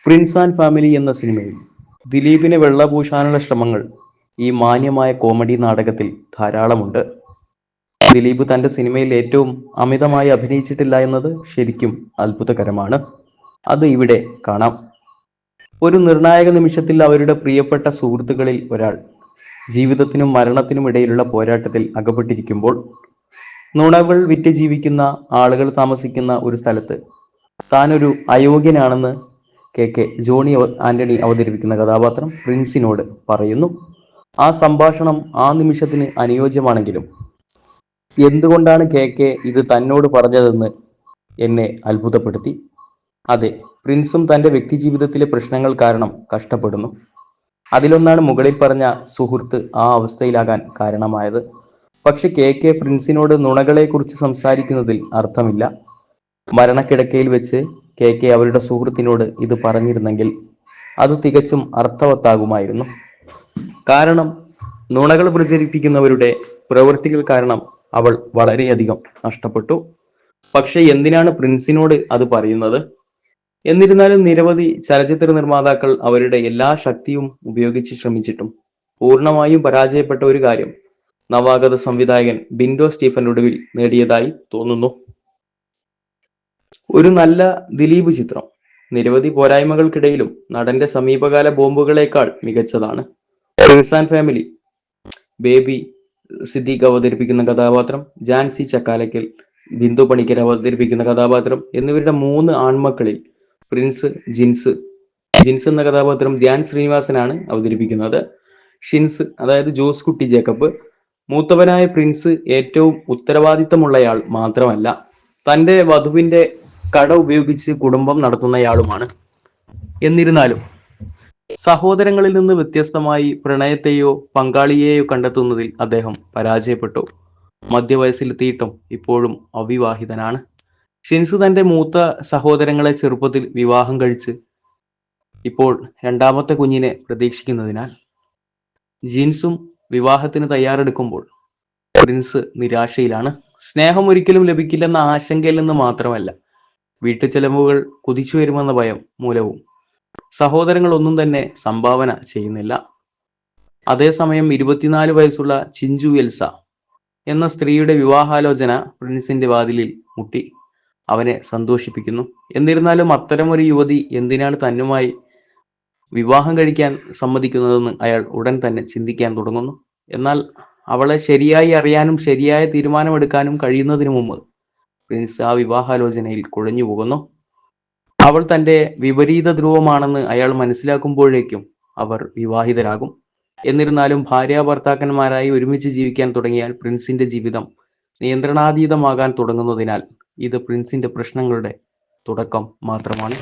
Prince and family എന്ന സിനിമയിൽ ദിലീപിനെ വെള്ളപൂശാനുള്ള ശ്രമങ്ങൾ ഈ മാന്യമായ കോമഡി നാടകത്തിൽ ധാരാളമുണ്ട്. ദിലീപ് തന്റെ സിനിമയിൽ ഏറ്റവും അമിതമായി അഭിനയിച്ചിട്ടില്ല എന്നത് ശരിക്കും അത്ഭുതകരമാണ്. അത് ഇവിടെ കാണാം. ഒരു നിർണായക നിമിഷത്തിൽ അവരുടെ പ്രിയപ്പെട്ട സുഹൃത്തുക്കളിൽ ഒരാൾ ജീവിതത്തിനും മരണത്തിനും ഇടയിലുള്ള പോരാട്ടത്തിൽ അകപ്പെട്ടിരിക്കുമ്പോൾ നുണകൾ വിറ്റ് ജീവിക്കുന്ന ആളുകൾ താമസിക്കുന്ന ഒരു സ്ഥലത്ത് താനൊരു അയോഗ്യനാണെന്ന് ജോണി ആന്റണി അവതരിപ്പിക്കുന്ന കഥാപാത്രം പ്രിൻസിനോട് പറയുന്നു. ആ സംഭാഷണം ആ നിമിഷത്തിന് അനുയോജ്യമാണെങ്കിലും എന്തുകൊണ്ടാണ് ഇത് തന്നോട് പറഞ്ഞതെന്ന് എന്നെ അത്ഭുതപ്പെടുത്തി. അതെ, പ്രിൻസും തന്റെ വ്യക്തിജീവിതത്തിലെ പ്രശ്നങ്ങൾ കാരണം കഷ്ടപ്പെടുന്നു. അതിലൊന്നാണ് മുകളിൽ പറഞ്ഞ സുഹൃത്ത് ആ അവസ്ഥയിലാകാൻ കാരണമായത്. പക്ഷെ പ്രിൻസിനോട് നുണകളെക്കുറിച്ച് സംസാരിക്കുന്നതിൽ അർത്ഥമില്ല. മരണക്കിടക്കയിൽ വെച്ച് അവരുടെ സുഹൃത്തിനോട് ഇത് പറഞ്ഞിരുന്നെങ്കിൽ അത് തികച്ചും അർത്ഥവത്താകുമായിരുന്നു. കാരണം നുണകൾ പ്രചരിപ്പിക്കുന്നവരുടെ പ്രവൃത്തികൾ കാരണം അവൾ വളരെയധികം നഷ്ടപ്പെട്ടു. പക്ഷെ എന്തിനാണ് പ്രിൻസിനോട് അത് പറയുന്നത്? എന്നിരുന്നാലും നിരവധി ചലച്ചിത്ര നിർമ്മാതാക്കൾ അവരുടെ എല്ലാ ശക്തിയും ഉപയോഗിച്ച് ശ്രമിച്ചിട്ടും പൂർണ്ണമായും പരാജയപ്പെട്ട ഒരു കാര്യം നവാഗത സംവിധായകൻ ബിൻഡോ സ്റ്റീഫൻ ഒടുവിൽ നേടിയതായി തോന്നുന്നു. ഒരു നല്ല ദിലീപ് ചിത്രം നിരവധി പോരായ്മകൾക്കിടയിലും നടന്റെ സമീപകാല ബോംബുകളേക്കാൾ മികച്ചതാണ്. Prince and family baby Siddique അവതരിപ്പിക്കുന്ന കഥാപാത്രം, ജാൻസി ചക്കാലക്കൽ, ബിന്ദു പണിക്കർ അവതരിപ്പിക്കുന്ന കഥാപാത്രം എന്നിവരുടെ 3 ആൺമക്കളിൽ പ്രിൻസ് ജിൻസ് എന്ന കഥാപാത്രം ധ്യാൻ ശ്രീനിവാസനാണ് അവതരിപ്പിക്കുന്നത്. ഷിൻസ് അതായത് ജോസ് കുട്ടി ജേക്കബ്. മൂത്തവനായ പ്രിൻസ് ഏറ്റവും ഉത്തരവാദിത്തമുള്ളയാൾ മാത്രമല്ല, തന്റെ വധുവിന്റെ കട ഉപയോഗിച്ച് കുടുംബം നടത്തുന്നയാളുമാണ്. എന്നിരുന്നാലും സഹോദരങ്ങളിൽ നിന്ന് വ്യത്യസ്തമായി പ്രണയത്തെയോ പങ്കാളിയെയോ കണ്ടെത്തുന്നതിൽ അദ്ദേഹം പരാജയപ്പെട്ടു. മധ്യവയസ്സിലെത്തിയിട്ടും ഇപ്പോഴും അവിവാഹിതനാണ്. ഷിൻസ് തന്റെ മൂത്ത സഹോദരങ്ങളെ ചെറുപ്പത്തിൽ വിവാഹം കഴിച്ച് ഇപ്പോൾ രണ്ടാമത്തെ കുഞ്ഞിനെ പ്രതീക്ഷിക്കുന്നതിനാൽ ജിൻസും വിവാഹത്തിന് തയ്യാറെടുക്കുമ്പോൾ പ്രിൻസ് നിരാശയിലാണ്. സ്നേഹം ഒരിക്കലും ലഭിക്കില്ലെന്ന ആശങ്കയിൽ നിന്ന് മാത്രമല്ല, വീട്ടുചെലവുകൾ കുതിച്ചു വരുമെന്ന ഭയം മൂലവും സഹോദരങ്ങൾ ഒന്നും തന്നെ സംഭാവന ചെയ്യുന്നില്ല. അതേസമയം 24 വയസ്സുള്ള ചിഞ്ചു എൽസ എന്ന സ്ത്രീയുടെ വിവാഹാലോചന പ്രിൻസിന്റെ വാതിലിൽ മുട്ടി അവനെ സന്തോഷിപ്പിക്കുന്നു. എന്നിരുന്നാലും അത്തരമൊരു യുവതി എന്തിനാണ് തന്നുമായി വിവാഹം കഴിക്കാൻ സമ്മതിക്കുന്നതെന്ന് അയാൾ ഉടൻ തന്നെ ചിന്തിക്കാൻ തുടങ്ങുന്നു. എന്നാൽ അവളെ ശരിയായി അറിയാനും ശരിയായ തീരുമാനമെടുക്കാനും കഴിയുന്നതിന് മുമ്പ് പ്രിൻസ് ആ വിവാഹാലോചനയിൽ കുഴഞ്ഞു പോകുന്നു. അവൾ തന്റെ വിപരീത ധ്രുവമാണെന്ന് അയാൾ മനസ്സിലാക്കുമ്പോഴേക്കും അവർ വിവാഹിതരാകും. എന്നിരുന്നാലും ഭാര്യാഭർത്താക്കന്മാരായി ഒരുമിച്ച് ജീവിക്കാൻ തുടങ്ങിയാൽ പ്രിൻസിന്റെ ജീവിതം നിയന്ത്രണാതീതമാകാൻ തുടങ്ങുന്നതിനാൽ ഇത് പ്രിൻസിന്റെ പ്രശ്നങ്ങളുടെ തുടക്കം മാത്രമാണ്.